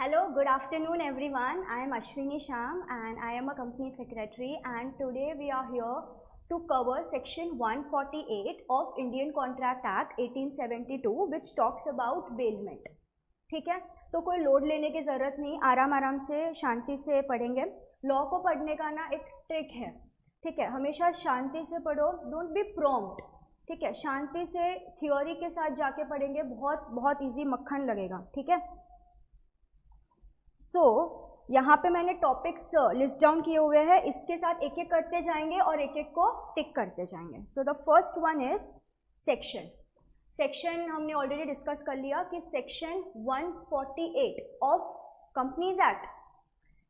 Hello, good afternoon everyone. I am Ashwini Sham and I am a company secretary, and today we are here to cover section 148 of Indian Contract Act 1872 which talks about bailment. ठीक है, तो कोई load लेने की ज़रूरत नहीं, आराम आराम से शांति से पढ़ेंगे। लॉ को पढ़ने का ना एक ट्रिक है, ठीक है, हमेशा शांति से पढ़ो, डोंट बी प्रॉम्प्ट, ठीक है, शांति से थ्योरी के साथ जाके पढ़ेंगे, बहुत इजी मक्खन लगेगा, ठीक है। यहाँ पे मैंने टॉपिक्स लिस्ट डाउन किए हुए हैं, इसके साथ एक एक करते जाएंगे और एक एक को टिक करते जाएंगे। So the first one is section हमने ऑलरेडी डिस्कस कर लिया कि section 148 of companies act,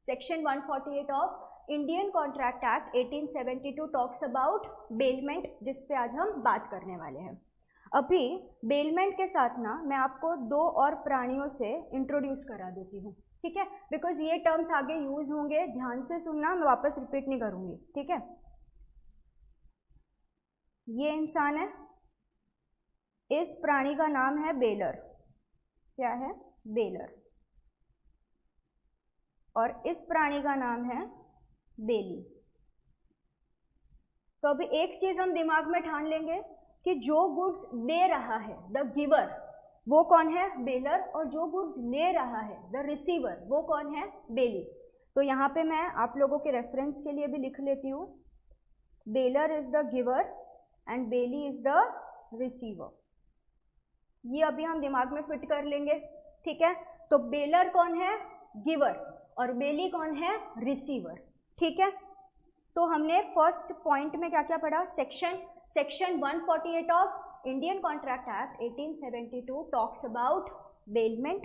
section 148 of Indian contract act 1872 talks about bailment, जिस पे आज हम बात करने वाले हैं। अभी बेलमेंट के साथ ना मैं आपको दो और प्राणियों से इंट्रोड्यूस करा देती हूँ, ठीक है, बिकॉज ये टर्म्स आगे यूज होंगे, ध्यान से सुनना, मैं वापस रिपीट नहीं करूंगी, ठीक है। ये इंसान है, इस प्राणी का नाम है बेलर, क्या है, बेलर, और इस प्राणी का नाम है बेली। तो अभी एक चीज हम दिमाग में ठान लेंगे कि जो गुड्स दे रहा है द गिवर, वो कौन है, बेलर, और जो गुड्स ले रहा है द रिसीवर, वो कौन है, बेली। तो यहाँ पे मैं आप लोगों के रेफरेंस के लिए भी लिख लेती हूँ, baler is the giver and bailee is the receiver. ये अभी हम दिमाग में फिट कर लेंगे, ठीक है। तो बेलर कौन है, गिवर, और बेली कौन है, रिसीवर, ठीक है। तो हमने फर्स्ट पॉइंट में क्या क्या पढ़ा, section 148 of Indian Contract Act 1872 talks about bailment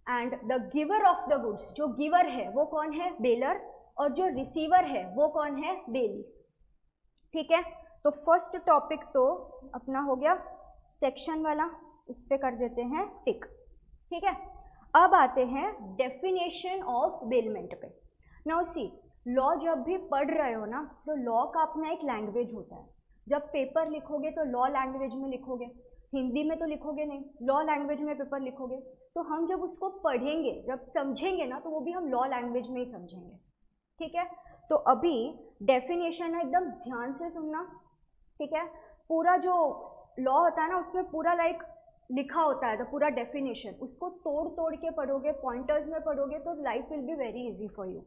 and the giver of the goods, जो गिवर है वो कौन है, बेलर, और जो रिसीवर है वो कौन है, बेली, ठीक है। तो फर्स्ट टॉपिक तो अपना हो गया सेक्शन वाला, इस पे कर देते हैं टिक, ठीक है। अब आते हैं डेफिनेशन ऑफ बेलमेंट पे। नाउ सी, लॉ जब भी पढ़ रहे हो ना, तो लॉ का अपना एक लैंग्वेज होता है। जब पेपर लिखोगे तो लॉ लैंग्वेज में लिखोगे, हिंदी में तो लिखोगे नहीं, लॉ लैंग्वेज में पेपर लिखोगे। तो हम जब उसको पढ़ेंगे, जब समझेंगे ना, तो वो भी हम लॉ लैंग्वेज में ही समझेंगे, ठीक है। तो अभी डेफिनेशन है, एकदम ध्यान से सुनना, ठीक है। पूरा जो लॉ होता है ना, उसमें पूरा लाइक लिखा होता है, तो पूरा डेफिनेशन, उसको तोड़ तोड़ के पढ़ोगे, पॉइंटर्स में पढ़ोगे, तो life will be very easy for you,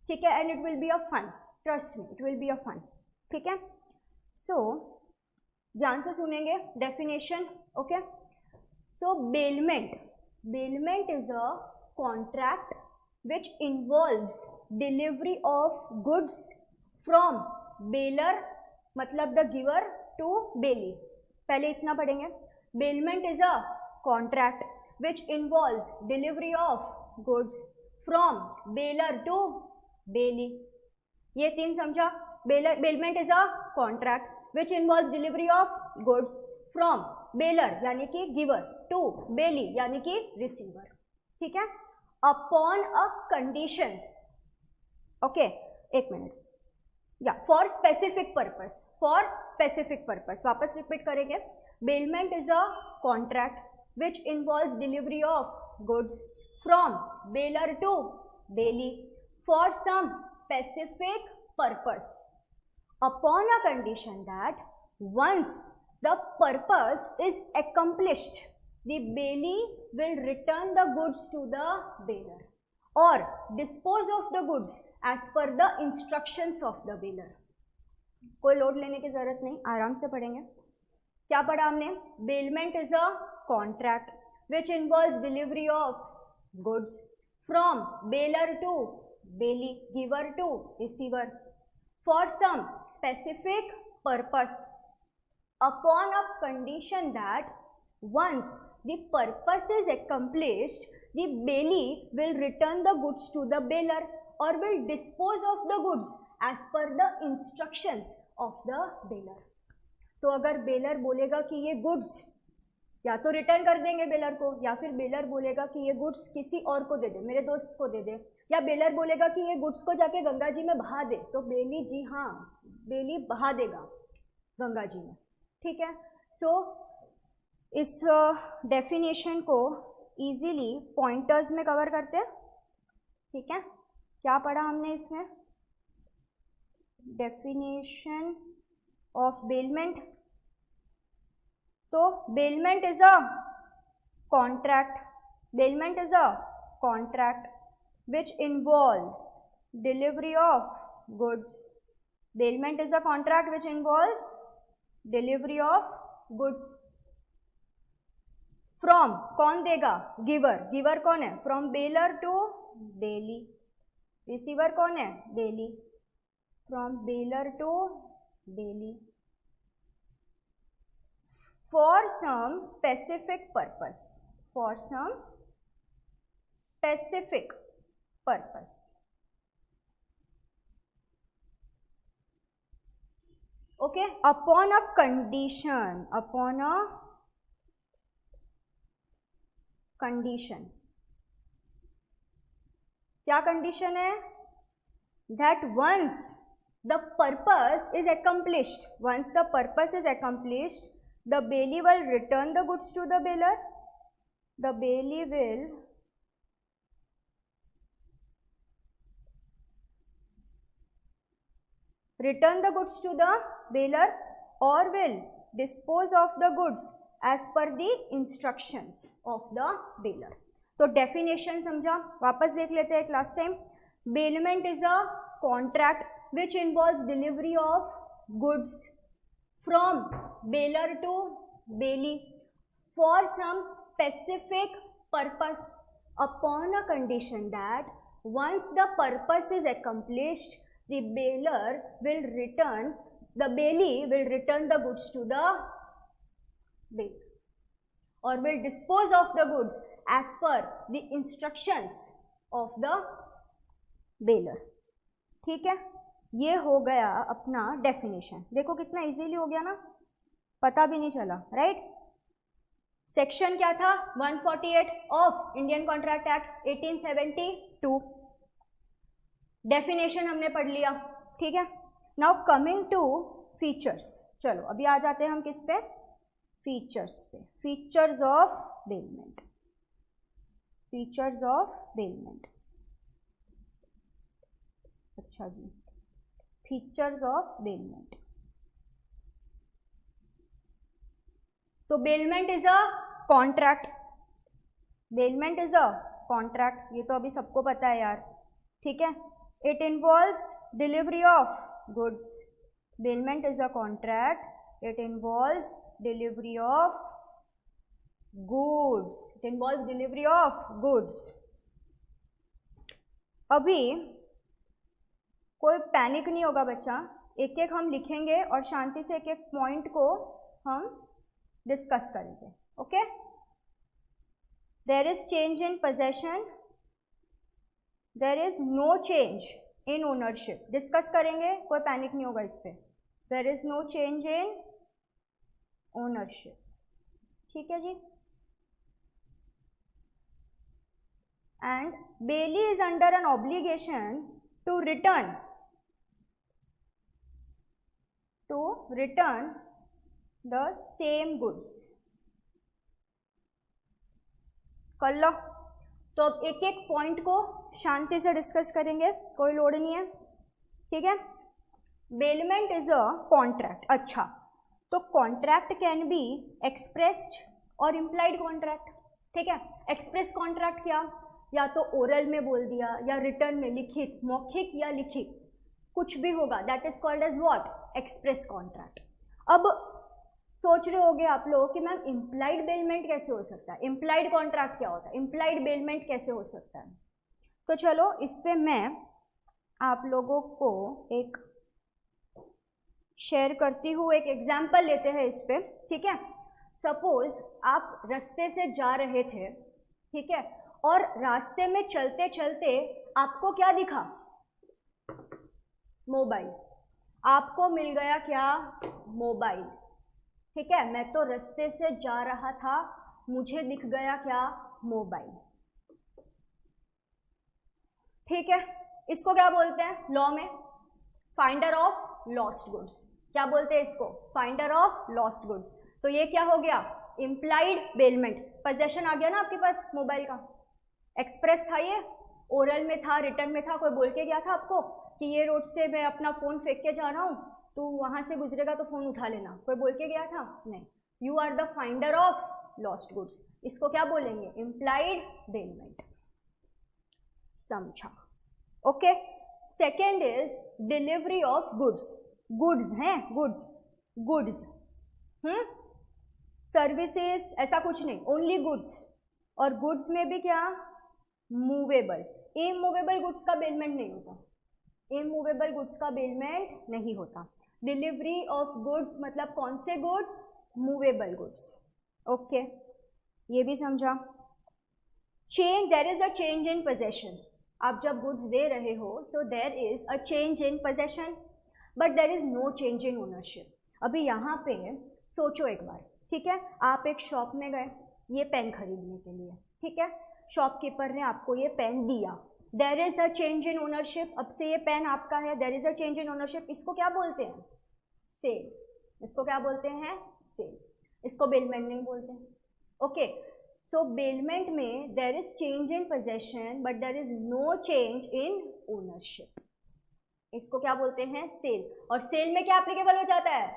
ठीक है, and it will be a fun, trust me, it will be a fun, ठीक है। सो ध्यान से सुनेंगे definition, okay. So bailment is a contract which involves delivery of goods from bailor, मतलब the giver, to bailee. पहले इतना पढ़ेंगे, bailment is a contract which involves delivery of goods from bailor to bailee. ये तीन समझा, bailment is a contract which involves delivery of goods from baler यानी कि giver to बेली यानी कि रिसीवर, ठीक है, अपॉन अ कंडीशन, ओके, एक मिनट, या फॉर स्पेसिफिक पर्पस, वापस रिपीट करेंगे, bailment is a contract which involves delivery of goods from bailor to bailee for some specific purpose upon a condition that once the purpose is accomplished, the bailey will return the goods to the bearer or dispose of the goods as per the instructions of the bearer। कोई load लेने की जरूरत नहीं, आराम से पढ़ेंगे। क्या पढ़ा हमने, bailment is a contract which involves delivery of goods from bailor to bailee, giver to receiver, for some specific purpose upon a condition that once the purpose is accomplished, the bailey will return the goods to the bearer or will dispose of the goods as per the instructions of the bearer। तो अगर baler बोलेगा कि ये goods या तो return कर देंगे baler को, या फिर बेलर बोलेगा कि ये गुड्स किसी और को दे दे, मेरे दोस्त को दे दे, या बेलर बोलेगा कि ये गुड्स को जाके गंगा जी में बहा दे, तो बेली, जी हाँ, बेली बहा देगा गंगा जी में, ठीक है। सो इस डेफिनेशन को इजीली पॉइंटर्स में कवर करते हैं, ठीक है। क्या पढ़ा हमने इसमें? Definition of bailment. तो bailment is a contract, bailment is a contract which involves delivery of goods. Bailment is a contract which involves delivery of goods from, कौन देगा? गिवर। गिवर कौन है? From bailor to bailee. Receiver कौन है? Bailee. From bailor to bailee for some specific purpose, for some specific purpose. Okay, upon a condition, upon a condition. क्या condition है? That once the purpose is accomplished, once the purpose is accomplished, the bailey will return the goods to the bailor, the bailey will return the goods to the bailor or will dispose of the goods as per the instructions of the bailor. तो definition समझा, वापस देख लेते हैं last time. Bailment is a contract which involves delivery of goods from bailor to bailee for some specific purpose upon a condition that once the purpose is accomplished, the bailor will return, the bailey will return the goods to the bailor or will dispose of the goods as per the instructions of the bailor। ठीक है, ये हो गया अपना definition. देखो कितना easily हो गया ना, पता भी नहीं चला, राइट। सेक्शन क्या था? 148 of Indian contract act 1872। Definition हमने पढ़ लिया, ठीक है। Now coming to features. चलो अभी आ जाते हैं हम किस पे? फीचर्स पे। Features of bailment, features of bailment. अच्छा जी, फीचर्स ऑफ बेलमेंट। तो bailment is a contract, bailment is a contract, ये तो अभी सबको पता है यार, ठीक है। It involves delivery of goods. Bailment is a contract. It involves delivery of goods. It involves delivery of goods. अभी कोई पैनिक नहीं होगा बच्चा, एक एक हम लिखेंगे और शांति से एक एक पॉइंट को हम डिस्कस करेंगे, okay. There is change in possession. There is no change in ownership. Discuss करेंगे, कोई पैनिक नहीं होगा इस पे। There is no change in ownership, ठीक है जी। And bailey is under an obligation to return the same goods। कर लो। तो अब एक एक पॉइंट को शांति से डिस्कस करेंगे, कोई लोड नहीं है, ठीक है। Bailment is a contract. अच्छा, तो कॉन्ट्रैक्ट कैन बी एक्सप्रेस्ड और इम्प्लाइड कॉन्ट्रैक्ट, ठीक है। एक्सप्रेस कॉन्ट्रैक्ट क्या? या तो ओरल में बोल दिया या रिटर्न में, लिखित, मौखिक या लिखित, कुछ भी होगा, that is called as what? Express contract. अब सोच रहे होगे आप लोग कि मैम इम्प्लाइड बेलमेंट कैसे हो सकता है, इम्प्लाइड कॉन्ट्रैक्ट क्या होता है, इम्प्लाइड बेलमेंट कैसे हो सकता है? तो चलो इस पे मैं आप लोगों को एक शेयर करती हूँ, एक एग्जाम्पल लेते हैं इस पे, ठीक है। सपोज आप रास्ते से जा रहे थे, ठीक है, और रास्ते में चलते चलते आपको क्या दिखा? मोबाइल। आपको मिल गया क्या? मोबाइल, ठीक है। मैं तो रास्ते से जा रहा था, मुझे दिख गया क्या? मोबाइल, ठीक है। इसको क्या बोलते हैं लॉ में? Finder of lost goods. क्या बोलते हैं इसको? Finder of lost goods. तो ये क्या हो गया? Implied bailment. पोजेशन आ गया ना आपके पास मोबाइल का, एक्सप्रेस था ये, ओरल में था, रिटर्न में था, कोई बोल के गया था आपको कि ये रोड से मैं अपना फ़ोन फेंक के जा रहा हूँ, तो वहाँ से गुजरेगा तो फ़ोन उठा लेना, कोई बोल के गया था? नहीं। You are the finder of lost goods, इसको क्या बोलेंगे? Implied bailment. समझा? Okay. Second is delivery of goods. Goods हैं, गुड्स, गुड्स, सर्विसेज ऐसा कुछ नहीं, ओनली गुड्स। और गुड्स में भी क्या? मूवेबल। इमूवेबल गुड्स का बेलमेंट नहीं होता, इमूवेबल गुड्स का बेलमेंट नहीं होता। डिलीवरी ऑफ गुड्स मतलब कौन से गुड्स? Movable goods. ओके, ये भी समझा। Change, there is a change in possession. आप जब गुड्स दे रहे हो so there is a change in possession but there is no change in ownership. अभी यहाँ पे सोचो एक बार, ठीक है, आप एक शॉप में गए ये पेन खरीदने के लिए, ठीक है, शॉपकीपर ने आपको ये पेन दिया, there is a change in ownership, अब से ये पेन आपका है, there is a change in ownership. इसको क्या बोलते हैं? सेल। इसको क्या बोलते हैं? सेल। इसको बेलमेंट नहीं बोलते हैं। ओके, सो बेलमेंट में there is change in possession but there is no change in ownership, इसको क्या बोलते हैं? सेल। और सेल में क्या एप्लीकेबल हो जाता है?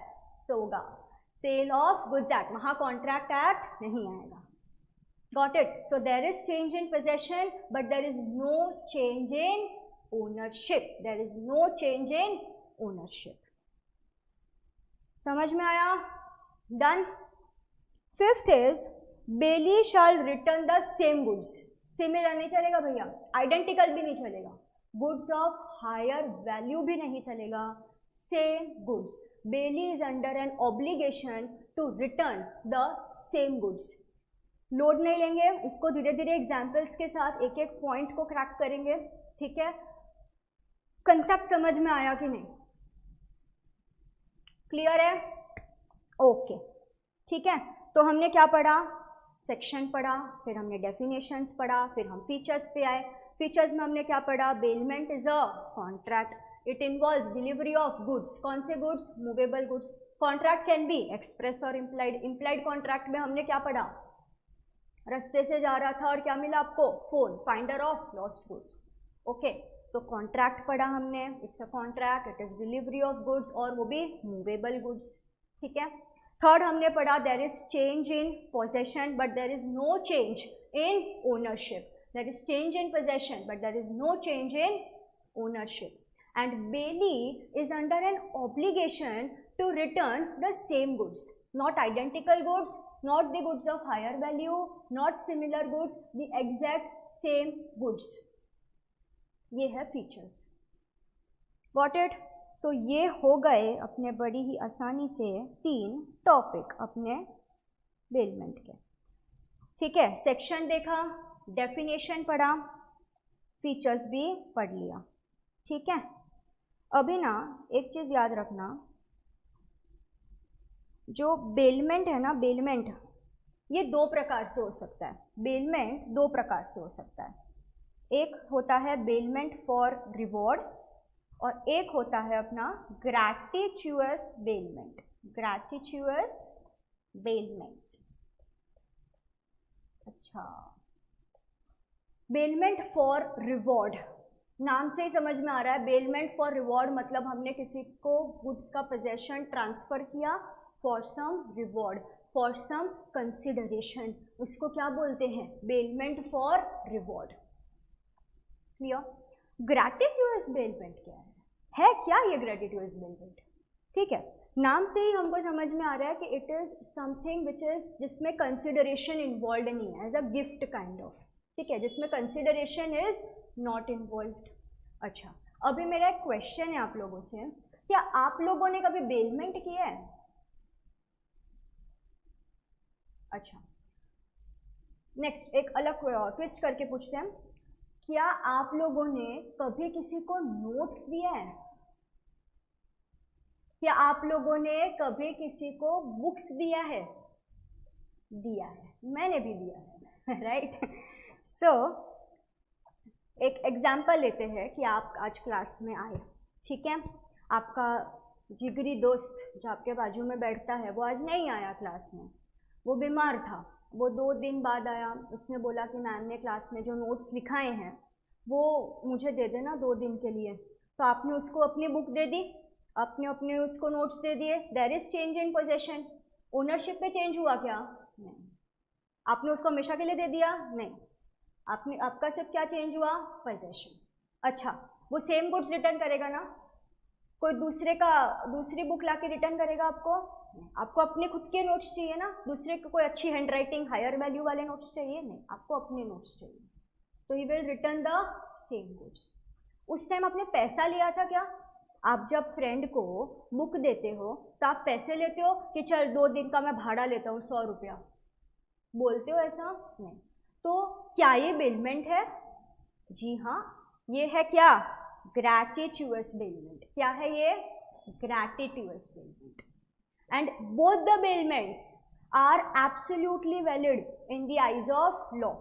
सोगा, सेल ऑफ गुड्स एक्ट, वहाँ कॉन्ट्रैक्ट एक्ट नहीं आएगा। Got it? So there is change in possession but there is no change in ownership. There is no change in ownership. समझ में आया? Done. Fifth is Bailey shall return the same goods. Similar नहीं चलेगा भैया, identical भी नहीं चलेगा, goods of higher value भी नहीं चलेगा, same goods. Bailey is under an obligation to return the same goods. Load नहीं लेंगे इसको, धीरे धीरे एग्जाम्पल्स के साथ एक एक पॉइंट को क्रैक करेंगे, ठीक है। कंसेप्ट समझ में आया कि नहीं? क्लियर है? ओके, ठीक है। तो हमने क्या पढ़ा? सेक्शन पढ़ा, फिर हमने डेफिनेशंस पढ़ा, फिर हम फीचर्स पे आए। फीचर्स में हमने क्या पढ़ा? Bailment is a contract, it involves delivery of goods. कौन से goods? Movable goods. Contract can be express और इम्प्लाइड। इम्प्लाइड कॉन्ट्रैक्ट में हमने क्या पढ़ा? रास्ते से जा रहा था और क्या मिला आपको? Phone, finder of lost goods. Okay, तो कॉन्ट्रैक्ट पढ़ा हमने, it's a contract, it is delivery of goods और वो भी मूवेबल गुड्स, ठीक है। थर्ड हमने पढ़ा there is change in possession but there is no change in ownership. There is change in possession but there is no change in ownership and bailee is under an obligation to return the same goods, not identical goods, not the goods of higher value, not similar goods, the exact same goods. ये है features. Got it? तो ये हो गए अपने बड़ी ही आसानी से 3 टॉपिक अपने बेलमेंट के, ठीक है। सेक्शन देखा, डेफिनेशन पढ़ा, फीचर्स भी पढ़ लिया, ठीक है। अभी ना एक चीज़ याद रखना, जो बेलमेंट है ना, बेलमेंट ये 2 प्रकार से हो सकता है। बेलमेंट 2 प्रकार से हो सकता है। एक होता है बेलमेंट फॉर रिवॉर्ड और एक होता है अपना ग्रैटिट्यूअस बेलमेंट। ग्रैटिट्यूअस बेलमेंट, अच्छा। बेलमेंट फॉर रिवॉर्ड, नाम से ही समझ में आ रहा है, बेलमेंट फॉर रिवॉर्ड मतलब हमने किसी को गुड्स का पोजेशन ट्रांसफर किया for some reward, for some consideration, उसको क्या बोलते हैं? Bailment for reward. Clear? Gratuitous bailment क्या है क्या ये ग्रैटिट्यूअस बेलमेंट? ठीक है, नाम से ही हमको समझ में आ रहा है कि it is something which is जिसमें कंसिडरेशन इन्वॉल्व नहीं है, as a gift kind of, ठीक है, जिसमें कंसिडरेशन इज नॉट इन्वॉल्व्ड। अच्छा, अभी मेरा एक क्वेश्चन है आप लोगों से, क्या आप लोगों ने कभी बेलमेंट किया है? अच्छा, नेक्स्ट एक अलग ट्विस्ट करके पूछते हैं, क्या आप लोगों ने कभी किसी को नोट्स दिया है? क्या आप लोगों ने कभी किसी को बुक्स दिया है? दिया है, मैंने भी दिया है, राइट। सो एक एग्जाम्पल लेते हैं कि आप आज क्लास में आए, ठीक है, आपका जिगरी दोस्त जो आपके बाजू में बैठता है वो आज नहीं आया क्लास में, वो बीमार था, वो 2 दिन बाद आया, उसने बोला कि मैम ने क्लास में जो नोट्स लिखाए हैं वो मुझे दे देना 2 दिन के लिए। तो आपने उसको अपनी बुक दे दी, आपने अपने उसको नोट्स दे दिए, there is change in possession. Ownership पे चेंज हुआ क्या? नहीं। आपने उसको हमेशा के लिए दे दिया? नहीं। आपने, आपका सिर्फ क्या चेंज हुआ? पोजेशन। अच्छा, वो सेम गुड्स रिटर्न करेगा ना? कोई दूसरी बुक लाके रिटर्न करेगा आपको? आपको अपने खुद के नोट्स चाहिए ना, दूसरे को कोई अच्छी हैंड राइटिंग हायर वैल्यू वाले नोट्स चाहिए? नहीं, आपको अपने नोट्स चाहिए। तो he will return the same goods. उस टाइम आपने पैसा लिया था क्या? आप जब फ्रेंड को बुक देते हो तो आप पैसे लेते हो कि चल 2 दिन का मैं भाड़ा लेता हूँ 100 रुपया, बोलते हो ऐसा? नहीं। तो क्या ये बेलमेंट है? जी हाँ, ये है क्या? Gratuitous bailment. क्या है ये? Gratuitous bailment. And both the bailments are absolutely valid in the eyes of law.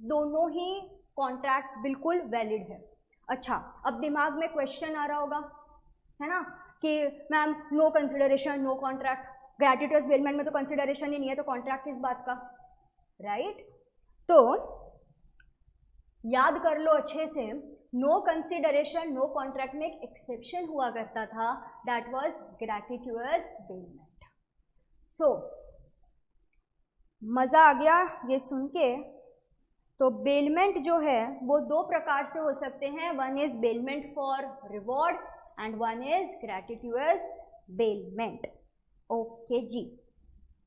दोनों ही कॉन्ट्रैक्ट्स बिल्कुल वैलिड है। अच्छा, अब दिमाग में क्वेश्चन आ रहा होगा, है ना, कि ma'am no consideration no contract. Gratuitous bailment में तो कंसिडरेशन ही नहीं है, तो कॉन्ट्रैक्ट किस बात का? राइट? तो याद कर लो अच्छे से, नो कंसिडरेशन नो कॉन्ट्रैक्ट में एक एक्सेप्शन हुआ करता था, दैट वाज ग्रैटिट्यूअस बेलमेंट। सो मजा आ गया ये सुन के? तो बेलमेंट जो है वो 2 प्रकार से हो सकते हैं, one is bailment for reward and one is gratuitous bailment. Okay जी,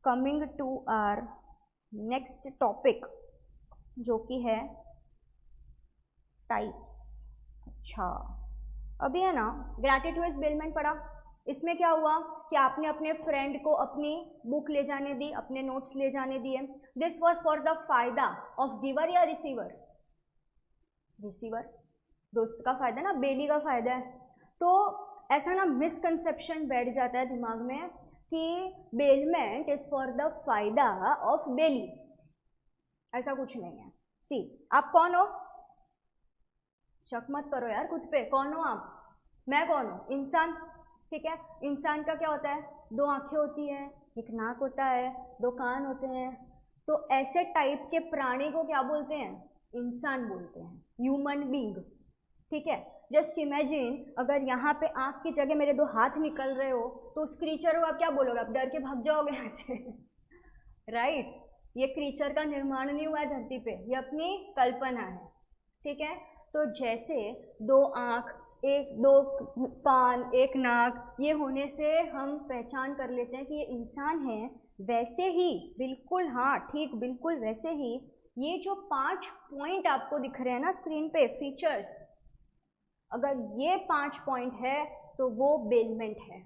coming to our next topic जो कि है टाइप्स। अच्छा, अभी है ना ग्रैटिट्यूअस बेलमेंट पढ़ा, इसमें क्या हुआ कि आपने अपने फ्रेंड को अपनी बुक ले जाने दी, अपने नोट्स ले जाने दिए। दिस वॉज फॉर द फायदा ऑफ गिवर या रिसीवर? रिसीवर, दोस्त का फायदा ना, बेली का फायदा है। तो ऐसा ना मिसकंसेप्शन बैठ जाता है दिमाग में कि बेलमेंट इज फॉर द फायदा ऑफ बेली। ऐसा कुछ नहीं है। सी, आप कौन हो? शक मत करो यार खुद पे, कौन हो आप? मैं कौन हूँ? इंसान। ठीक है, इंसान का क्या होता है? 2 आंखें होती हैं, एक नाक होता है, 2 कान होते हैं। तो ऐसे टाइप के प्राणी को क्या बोलते हैं? इंसान बोलते हैं, ह्यूमन बीइंग। ठीक है, जस्ट इमेजिन अगर यहाँ पे आंख की जगह मेरे 2 हाथ निकल रहे हो तो उस क्रीचर को आप क्या बोलोगे? आप डर के भाग जाओगे यहाँ से। राइट? ये क्रीचर का निर्माण नहीं हुआ है धरती पे, ये अपनी कल्पना है। ठीक है, तो जैसे 2 आंख, 2 कान, 1 नाक, ये होने से हम पहचान कर लेते हैं कि ये इंसान है, वैसे ही बिल्कुल, हाँ ठीक, बिल्कुल वैसे ही ये जो 5 पॉइंट आपको दिख रहे हैं ना स्क्रीन पे, फीचर्स, अगर ये 5 पॉइंट है तो वो बेलमेंट है।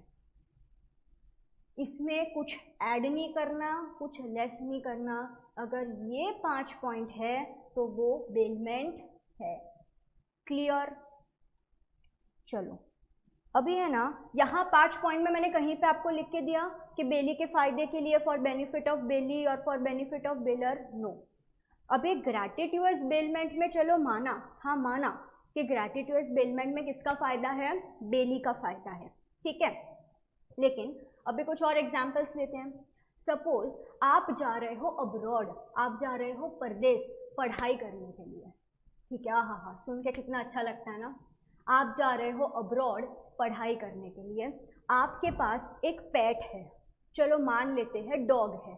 इसमें कुछ ऐड नहीं करना, कुछ लेस नहीं करना। अगर ये 5 पॉइंट है तो वो बेलमेंट है। क्लियर? चलो, अभी है ना, यहाँ 5 पॉइंट में मैंने कहीं पे आपको लिख के दिया कि बेली के फायदे के लिए, फॉर बेनिफिट ऑफ बेली और for benefit of bailor, no. अभी ग्रैटिट्यूअस बेलमेंट में चलो माना, हाँ माना कि ग्रैटिट्यूअस बेलमेंट में किसका फायदा है? बेली का फायदा है। ठीक है, लेकिन अभी कुछ और एग्जाम्पल्स लेते हैं। सपोज आप जा रहे हो अब्रॉड, आप जा रहे हो परदेश पढ़ाई करने के लिए। ठीक है, हाँ हाँ, सुन के कितना अच्छा लगता है ना। आप जा रहे हो अब्रॉड पढ़ाई करने के लिए, आपके पास एक पेट है, चलो मान लेते हैं डॉग है।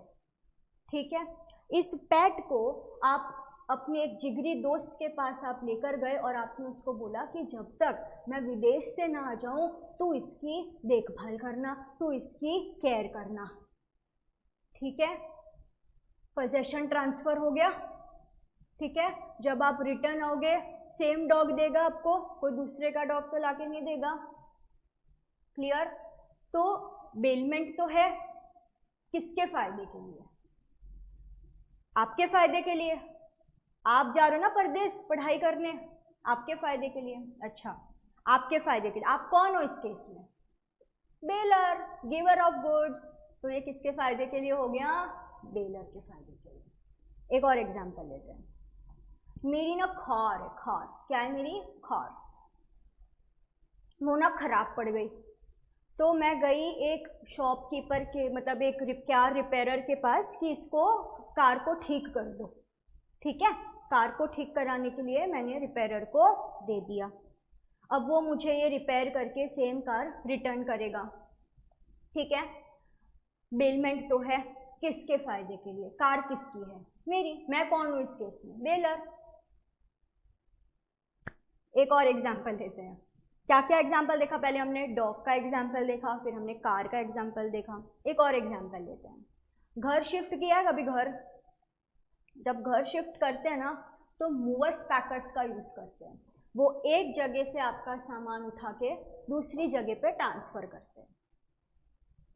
ठीक है, इस पेट को आप अपने एक जिगरी दोस्त के पास आप लेकर गए और आपने उसको बोला कि जब तक मैं विदेश से ना आ जाऊं तू इसकी देखभाल करना, तू इसकी केयर करना। ठीक है, पोजेशन ट्रांसफर हो गया। ठीक है, जब आप रिटर्न आओगे सेम डॉग देगा आपको, कोई दूसरे का डॉग तो लाके नहीं देगा। क्लियर? तो बेलमेंट तो है किसके फायदे के लिए? आपके फायदे के लिए। आप जा रहे हो ना परदेश पढ़ाई करने, आपके फायदे के लिए। अच्छा, आपके फायदे के लिए। आप कौन हो इस केस में? Baler, giver of goods. तो ये किसके फायदे के लिए हो गया? बेलर के फायदे के लिए। एक और एग्जांपल लेते हैं। मेरी ना खार है, खार क्या है? मेरी खार, वो ना खराब पड़ गई। तो मैं गई एक शॉपकीपर के, मतलब एक कार रिपेयरर के पास कि इसको कार को ठीक कर दो। ठीक है, कार को ठीक कराने के लिए मैंने रिपेयरर को दे दिया। अब वो मुझे ये रिपेयर करके सेम कार रिटर्न करेगा। ठीक है, बेलमेंट तो है, किसके फायदे के लिए? कार किसकी है? मेरी। मैं कौन हूँ इस केस में? बेलर। एक और एग्जाम्पल लेते हैं। क्या क्या एग्जाम्पल देखा? पहले हमने डॉग का एग्जाम्पल देखा, फिर हमने कार का एग्जाम्पल देखा। एक और एग्जाम्पल लेते हैं। घर शिफ्ट किया है कभी? घर, जब घर शिफ्ट करते हैं ना तो मूवर्स पैकर्स का यूज़ करते हैं। वो एक जगह से आपका सामान उठा के दूसरी जगह पे ट्रांसफ़र करते हैं।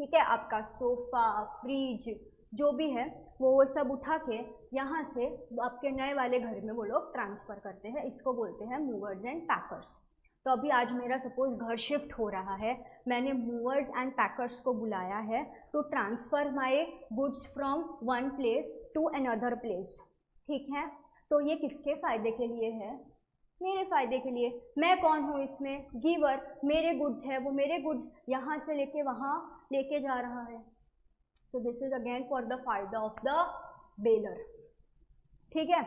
ठीक है, आपका सोफ़ा, फ्रिज, जो भी है वो सब उठा के यहाँ से आपके नए वाले घर में वो लोग ट्रांसफ़र करते हैं। इसको बोलते हैं मूवर्स एंड पैकर्स। तो अभी आज मेरा सपोज घर शिफ्ट हो रहा है, मैंने मूवर्स एंड पैकर्स को बुलाया है to transfer my goods from one place to another place. ठीक है, तो ये किसके फ़ायदे के लिए है? मेरे फ़ायदे के लिए। मैं कौन हूँ इसमें? गिवर। मेरे गुड्स है, वो मेरे गुड्स यहाँ से लेके वहाँ लेके जा रहा है। तो this is again for the फायदा ऑफ द बेलर। ठीक है,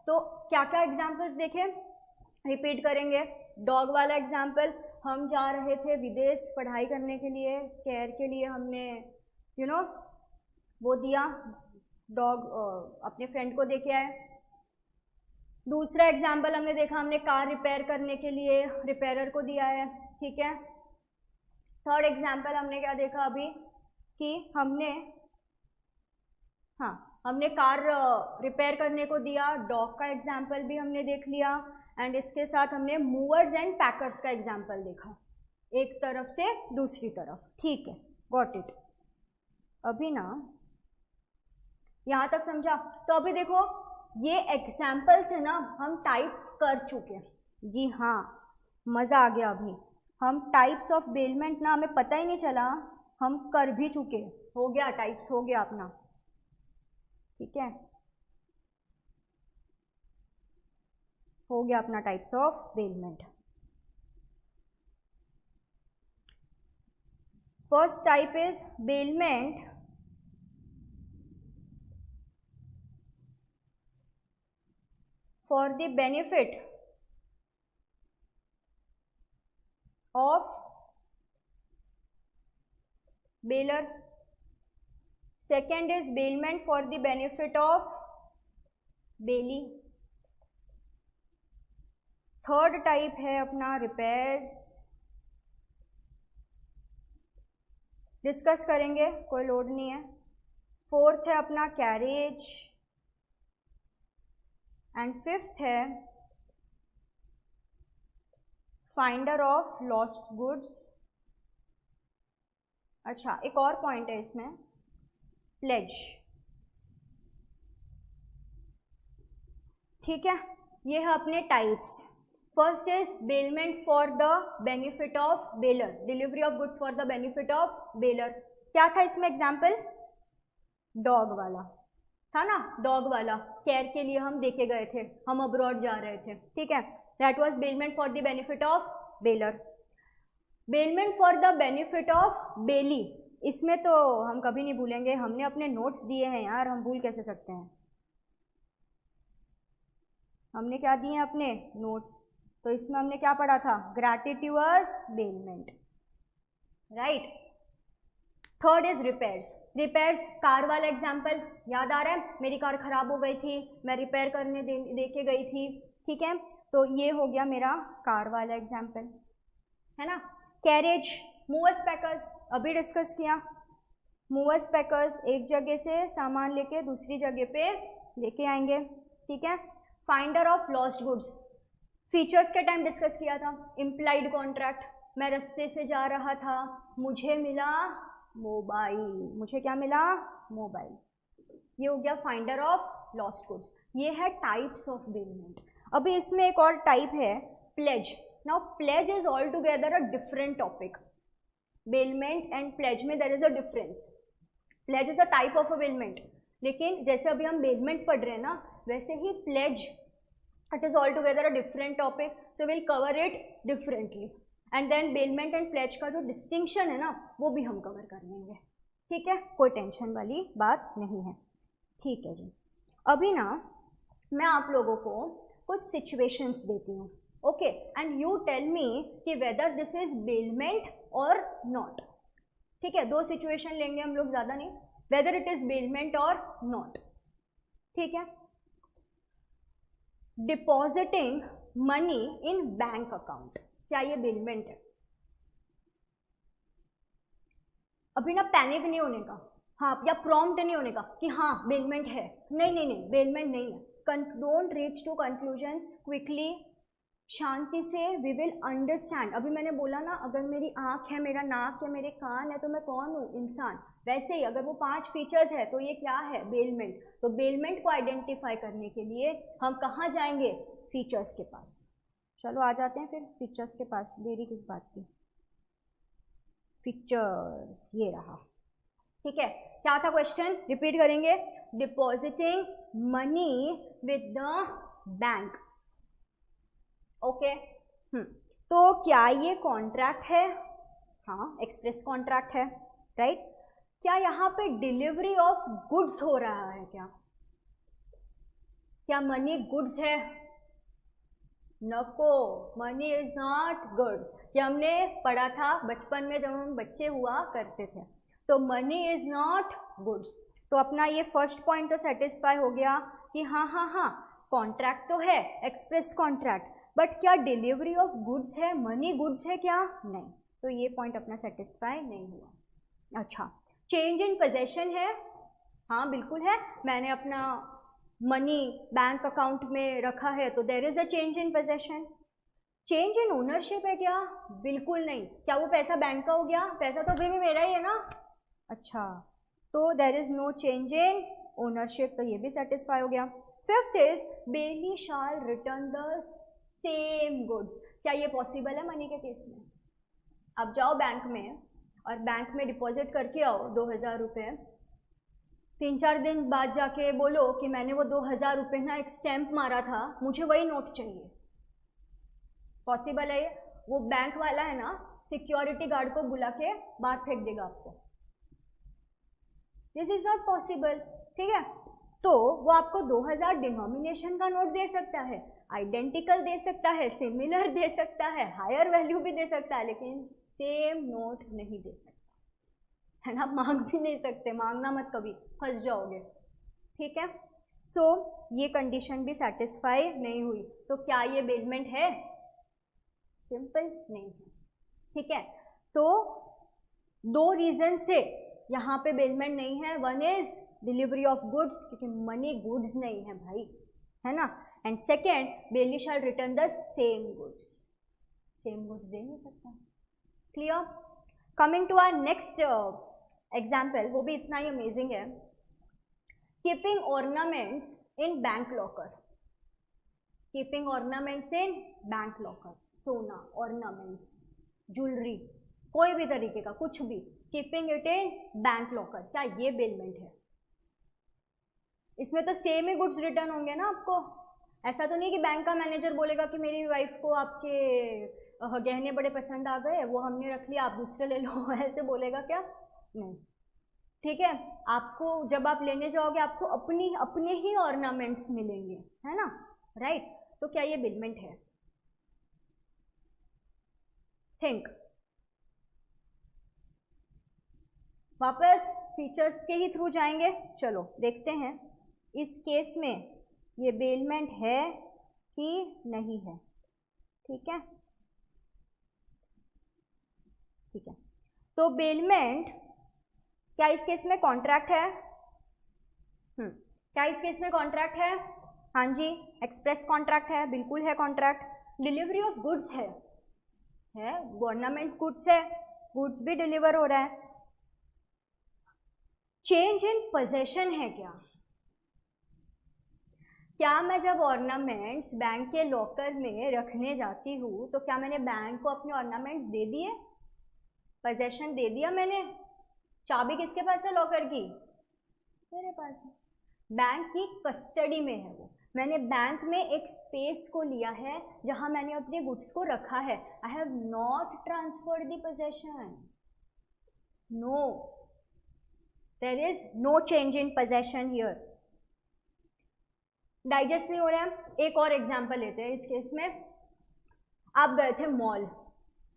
तो क्या क्या एग्जाम्पल्स देखें, रिपीट करेंगे। डॉग वाला एग्जाम्पल, हम जा रहे थे विदेश पढ़ाई करने के लिए, केयर के लिए हमने वो दिया, डॉग अपने फ्रेंड को देके आए। दूसरा एग्जाम्पल हमने देखा, हमने कार रिपेयर करने के लिए रिपेयरर को दिया है। ठीक है, थर्ड एग्जाम्पल हमने क्या देखा अभी कि हमने कार रिपेयर करने को दिया। डॉग का एग्जाम्पल भी हमने देख लिया एंड इसके साथ हमने मूवर्स एंड पैकर्स का एग्जाम्पल देखा, एक तरफ से दूसरी तरफ। ठीक है, गॉट इट। अभी ना यहाँ तक समझा? तो अभी देखो ये एग्जाम्पल से ना हम टाइप्स कर चुके हैं। जी हाँ, मज़ा आ गया। अभी हम टाइप्स ऑफ बेलमेंट ना हमें पता ही नहीं चला, हम कर भी चुके। हो गया, टाइप्स हो गया अपना। ठीक है, हो गया अपना types of bailment. First type is bailment for the benefit of baler. Second is bailment for the benefit of bailee. Third type है अपना रिपेयर्स, डिस्कस करेंगे, कोई लोड नहीं है। फोर्थ है अपना कैरेज एंड फिफ्थ है फाइंडर ऑफ लॉस्ट गुड्स। अच्छा, एक और पॉइंट है इसमें, प्लेज। ठीक है, ये है अपने types. First is bailment for the benefit of baler, delivery of goods for the benefit of baler. क्या था इसमें एग्जाम्पल? डॉग वाला था ना, डॉग वाला केयर के लिए हम देके गए थे, हम अब्रॉड जा रहे थे। ठीक है, that was bailment for the benefit of baler. Bailment for the benefit of बेली, इसमें तो हम कभी नहीं भूलेंगे, हमने अपने नोट्स दिए हैं यार, हम भूल कैसे सकते हैं? हमने क्या दिए हैं? अपने नोट्स। तो इसमें हमने क्या पढ़ा था? Gratuitous bailment, right. Third is repairs. Repairs, car वाला एग्जाम्पल याद आ रहा है? मेरी कार खराब हो गई थी, मैं रिपेयर करने दे के गई थी। ठीक है, तो ये हो गया मेरा कार वाला एग्जाम्पल, है ना। कैरेज, मूवर्स पैकर्स अभी डिस्कस किया। मूवर्स पैकर्स एक जगह से सामान लेके दूसरी जगह पे लेके आएंगे। ठीक है, finder of lost goods, features के टाइम डिस्कस किया था। इम्प्लाइड कॉन्ट्रैक्ट, मैं रास्ते से जा रहा था, मुझे मिला मोबाइल, मुझे क्या मिला? मोबाइल। ये हो गया फाइंडर ऑफ लॉस्ट गुड्स। ये है टाइप्स ऑफ बेलमेंट। अभी इसमें एक और टाइप है, pledge. Now pledge is all together a different topic. Bailment and pledge में there is a difference. Pledge is a type of a bailment, लेकिन जैसे अभी हम बेलमेंट पढ़ रहे हैं ना, वैसे ही pledge, it is all together a different topic, so will cover it differently. And then bailment and pledge का जो डिस्टिंक्शन है ना वो भी हम कवर कर लेंगे, ठीक है, कोई टेंशन वाली बात नहीं है, ठीक है जी। अभी ना मैं आप लोगों को कुछ सिचुएशंस देती हूँ, okay, and you tell me कि वेदर दिस इज बेलमेंट और नॉट, ठीक है, 2 सिचुएशन लेंगे हम लोग, ज़्यादा नहीं, वेदर इट इज बेलमेंट और नॉट, ठीक है। Depositing money in bank account, क्या ये बेलमेंट है? अभी ना पैनिक नहीं होने का, हाँ, या प्रॉम्प्ट नहीं होने का कि हाँ बेलमेंट है, नहीं नहीं नहीं, बेलमेंट नहीं है। Don't reach to conclusions quickly, शांति से, वी विल अंडरस्टैंड। अभी मैंने बोला ना, अगर मेरी आँख है, मेरा नाक है, मेरे कान है, तो मैं कौन हूँ? इंसान। वैसे ही अगर वो 5 फीचर्स है तो ये क्या है? बेलमेंट। तो बेलमेंट को आइडेंटिफाई करने के लिए हम कहाँ जाएंगे? फीचर्स के पास। चलो आ जाते हैं फिर फीचर्स के पास, देरी किस बात की। फीचर्स ये रहा, ठीक है। क्या था क्वेश्चन? रिपीट करेंगे। Depositing money with the bank, okay. तो क्या ये कॉन्ट्रैक्ट है? हाँ, एक्सप्रेस कॉन्ट्रैक्ट है, राइट। क्या यहाँ पे डिलीवरी ऑफ गुड्स हो रहा है? क्या मनी गुड्स है? नको, मनी इज नॉट गुड्स। ये हमने पढ़ा था बचपन में जब हम बच्चे हुआ करते थे। तो मनी इज नॉट गुड्स। तो अपना ये फर्स्ट पॉइंट तो सेटिस्फाई हो गया कि हाँ हाँ हाँ, कॉन्ट्रैक्ट तो है, एक्सप्रेस कॉन्ट्रैक्ट, बट क्या डिलीवरी ऑफ गुड्स है? मनी गुड्स है क्या? नहीं। तो ये पॉइंट अपना सेटिस्फाई नहीं हुआ। अच्छा, चेंज इन पोजेशन है? हाँ बिल्कुल है। मैंने अपना मनी बैंक अकाउंट में रखा है तो there is a change in possession. Change in ownership है क्या? बिल्कुल नहीं। क्या वो पैसा बैंक का हो गया? पैसा तो अभी भी मेरा ही है ना। अच्छा, तो there is no change in ownership, तो ये भी सेटिस्फाई हो गया। Fifth is bailee shall return the same goods. क्या ये पॉसिबल है मनी के केस में? अब जाओ बैंक में और बैंक में डिपॉजिट करके आओ 2000 रुपये, 3-4 दिन बाद जाके बोलो कि मैंने वो 2000 रुपये ना एक स्टैंप मारा था, मुझे वही नोट चाहिए। पॉसिबल है ये? वो बैंक वाला है ना, सिक्योरिटी गार्ड को बुला के बाहर फेंक देगा आपको। दिस इज नॉट पॉसिबल, ठीक है। तो वो आपको 2000 डिनोमिनेशन का नोट दे सकता है, आइडेंटिकल दे सकता है, सिमिलर दे सकता है, हायर वैल्यू भी दे सकता है, लेकिन सेम नोट नहीं दे सकता है ना। मांग भी नहीं सकते, मांगना मत, कभी फंस जाओगे, ठीक है। सो ये कंडीशन भी सेटिस्फाई नहीं हुई, तो क्या ये बेलमेंट है? सिंपल नहीं है, ठीक है। तो 2 रीजन से यहाँ पे बेलमेंट नहीं है। One is delivery of goods, क्योंकि मनी गुड्स नहीं है भाई, है ना। And second, bailee shall return the same goods, same goods दे नहीं सकता। Clear? Coming to our next example, वो भी इतना ही अमेजिंग है। Keeping ornaments in bank locker. Keeping ornaments in bank locker, सोना, ऑर्नामेंट्स, ज्वेलरी, कोई भी तरीके का कुछ भी, keeping it in bank locker, क्या ये बेलमेंट है? इसमें तो सेम ही गुड्स रिटर्न होंगे ना आपको। ऐसा तो नहीं कि बैंक का मैनेजर बोलेगा कि मेरी वाइफ को आपके गहने बड़े पसंद आ गए, वो हमने रख लिया, आप दूसरे ले लो, ऐसे बोलेगा क्या? नहीं, ठीक है। आपको जब आप लेने जाओगे आपको अपने ही ऑर्नामेंट्स मिलेंगे, है ना, राइट। तो क्या ये बेलमेंट है? थिंक। वापस फीचर्स के ही थ्रू जाएंगे। चलो देखते हैं इस केस में ये बेलमेंट है कि नहीं है, ठीक है, ठीक है। तो बेलमेंट, क्या इस केस में कॉन्ट्रैक्ट है? क्या इस केस में कॉन्ट्रैक्ट है? हाँ जी, एक्सप्रेस कॉन्ट्रैक्ट है, बिल्कुल है कॉन्ट्रैक्ट। डिलीवरी ऑफ गुड्स है, गवर्नमेंट गुड्स है, गुड्स भी डिलीवर हो रहा है। चेंज इन पोजेशन है क्या मैं जब ऑर्नामेंट्स बैंक के लॉकर में रखने जाती हूँ तो क्या मैंने बैंक को अपने ऑर्नामेंट्स दे दिए? पोजेशन दे दिया मैंने? चाबी किसके पास है लॉकर की? मेरे पास है। बैंक की कस्टडी में है वो, मैंने बैंक में एक स्पेस को लिया है जहां मैंने अपने गुड्स को रखा है. I have not transferred the possession. No, there is no change in possession here. Digest नहीं हो रहा है. एक और एग्जांपल लेते हैं. इस केस में आप गए थे मॉल,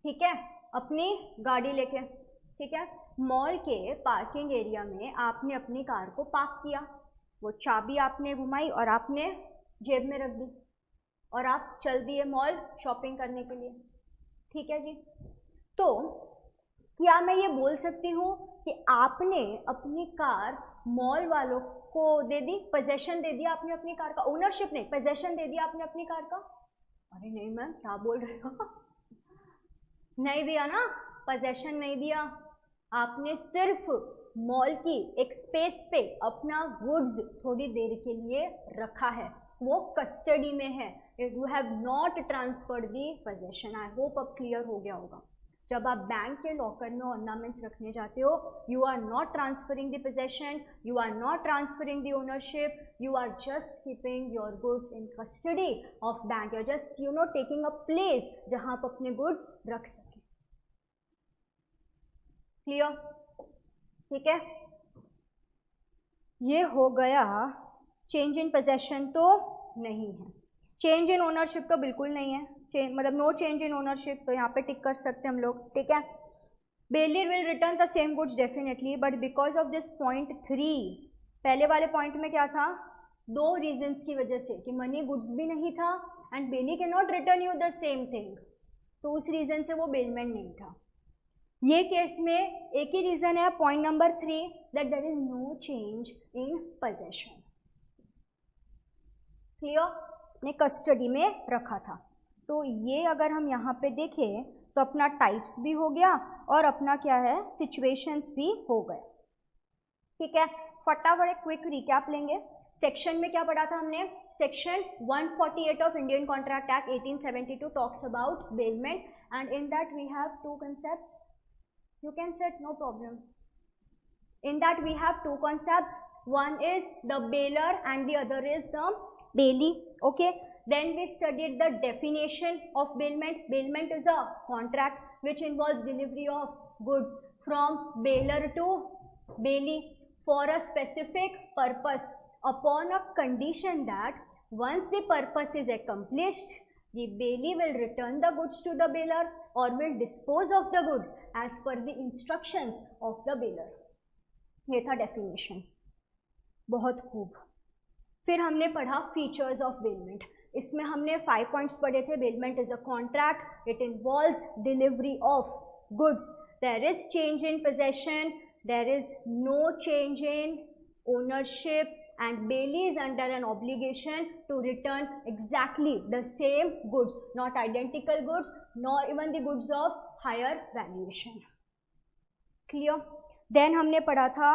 ठीक है, अपनी गाड़ी लेके, ठीक है. मॉल के पार्किंग एरिया में आपने अपनी कार को पार्क किया. वो चाबी आपने घुमाई और आपने जेब में रख दी और आप चल दिए मॉल शॉपिंग करने के लिए, ठीक है जी. तो क्या मैं ये बोल सकती हूँ कि आपने अपनी कार मॉल वालों को दे दी, पोजेशन दे दिया आपने अपनी कार का, ओनरशिप नहीं, पोजेशन दे दिया आपने अपनी कार का? अरे नहीं मैम, क्या बोल रहे हो? नहीं दिया ना, पोजेशन नहीं दिया. आपने सिर्फ मॉल की एक स्पेस पे अपना गुड्स थोड़ी देर के लिए रखा है, वो कस्टडी में है. You have not transferred the possession. I hope अब क्लियर हो गया होगा. जब आप बैंक के लॉकर में ऑर्नामेंट्स रखने जाते हो, you are not transferring the possession, you are not transferring the ownership, you are just keeping your goods in custody of bank. You are just taking a place जहां आप अपने goods रख सकें. Clear? ठीक है, ये हो गया. चेंज इन पोजेशन तो नहीं है, चेंज इन ओनरशिप तो बिल्कुल नहीं है. मतलब नो चेंज इन ओनरशिप, तो यहाँ पे टिक कर सकते हैं हम लोग, ठीक है. Bailee will return the same goods definitely, but because of this point 3, पहले वाले पॉइंट में क्या था, 2 रीजन्स की वजह से कि मनी गुड्स भी नहीं था and bailee can not return you the same thing, तो उस रीजन से वो बेलमेंट नहीं था. ये केस में एक ही रीजन है, point number 3, that there is no change in possession. Clear? ने कस्टडी में रखा था. तो ये अगर हम यहाँ पे देखें तो अपना टाइप्स भी हो गया और अपना क्या है, सिचुएशंस भी हो गए. ठीक है, फटाफट एक क्विक रिकैप लेंगे. सेक्शन में क्या पढ़ा था हमने? Section 148 of Indian contract act 1872 talks about bailment, and in that we have 2 concepts. You can set, no problem. In that we have 2 concepts. One is the bailer and the other is the bailee. Okay. Then we studied the definition of bailment. Bailment is a contract which involves delivery of goods from bailer to bailee for a specific purpose, upon a condition that once the purpose is accomplished, the bailee will return the goods to the bailer or will dispose of the goods as per the instructions of the bailer. ये था definition. बहुत खूब. फिर हमने पढ़ा features of bailment. इसमें हमने 5 points पढ़े थे. Bailment is a contract, it involves delivery of goods, there is change in possession, there is no change in ownership, and bailee is under an obligation to return exactly the same goods, not identical goods, nor even the goods of higher valuation. Clear? Then हमने पढ़ा था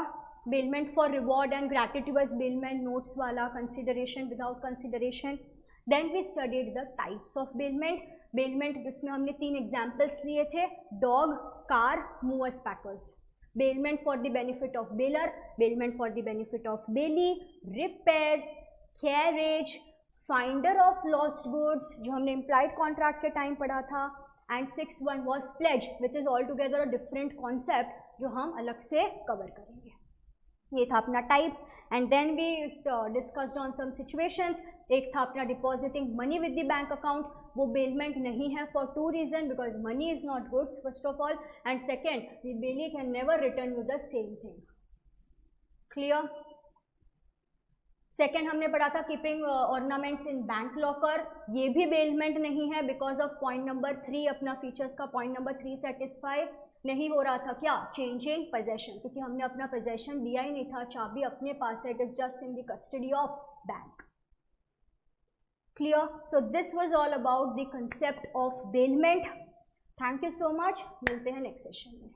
bailment for reward and gratuitous bailment, notes वाला, consideration without consideration. Then we studied the types of bailment. Bailment जिसमें हमने 3 examples लिए थे, dog, car, movers packers. Bailment for the benefit of bailer, bailment for the benefit of bailee, repairs, carriage, finder of lost goods जो हमने implied contract के time पढ़ा था, and 6th one was pledge which is altogether a different concept जो हम अलग से cover करेंगे. ये था अपना types. And then we discussed on some situations. एक था अपना depositing money with the bank account, वो बेलमेंट नहीं है for 2 reason, because money is not goods first of all, and second the bailee can never return you the same thing. Clear? Second हमने पढ़ा था keeping ornaments in bank locker. ये भी bailment नहीं है बिकॉज ऑफ पॉइंट नंबर 3. अपना features का point number 3 satisfy नहीं हो रहा था. क्या? चेंज इन पोजेशन, क्योंकि हमने अपना पोजेशन दिया ही नहीं था, चाबी अपने पास है, it is just in the custody of bank. Clear? So this was all about the concept of bailment. Thank you so much. मिलते हैं नेक्स्ट सेशन में.